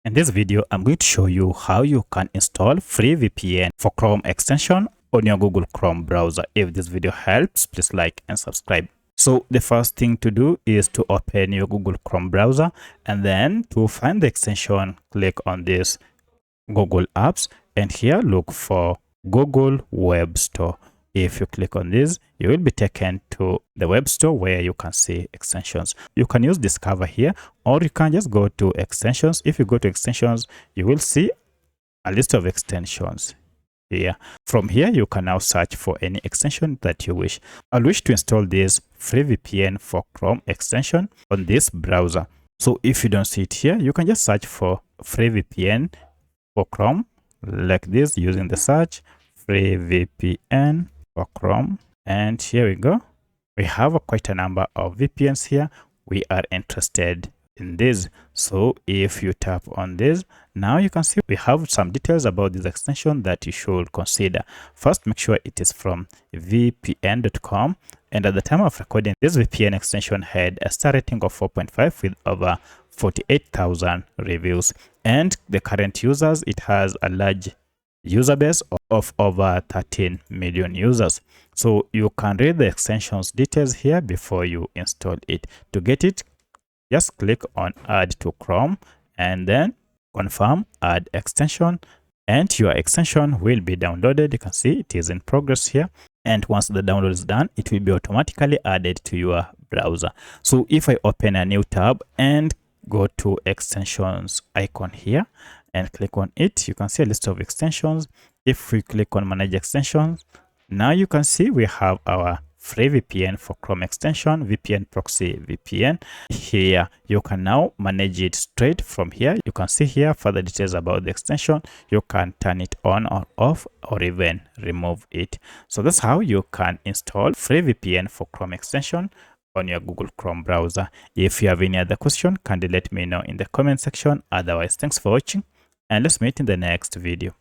In this video, I'm going to show you how you can install free VPN for Chrome extension on your Google Chrome browser. If this video helps, please like and subscribe. So the first thing to do is to open your Google Chrome browser, and then to find the extension, click on this Google Apps, and here look for Google Web Store. If you click on this, you will be taken to the web store where you can see extensions. You can use Discover here, or you can just go to extensions. If you go to extensions, you will see a list of extensions here. From here, you can now search for any extension that you wish. I wish to install this free VPN for Chrome extension on this browser. So if you don't see it here, you can just search for free VPN for Chrome like this using the search free VPN for Chrome, and here we go. We have quite a number of VPNs here. We are interested in this, so if you tap on this, now you can see we have some details about this extension that you should consider. First, make sure it is from vpn.com, and at the time of recording, this VPN extension had a star rating of 4.5 with over 48,000 reviews, and the current users, it has a large user base of over 13 million users. So you can read the extensions details here before you install it. To get it, just click on add to Chrome and then confirm add extension, and your extension will be downloaded. You can see it is in progress here, and once the download is done, it will be automatically added to your browser. So if I open a new tab and go to extensions icon here and click on it, you can see a list of extensions. If we click on manage extensions, now you can see we have our free VPN for Chrome extension, VPN proxy VPN. Here you can now manage it straight from here. You can see here further details about the extension. You can turn it on or off, or even remove it. So that's how you can install free VPN for Chrome extension on your Google Chrome browser. If you have any other question, kindly let me know in the comment section. Otherwise, thanks for watching, and let's meet in the next video.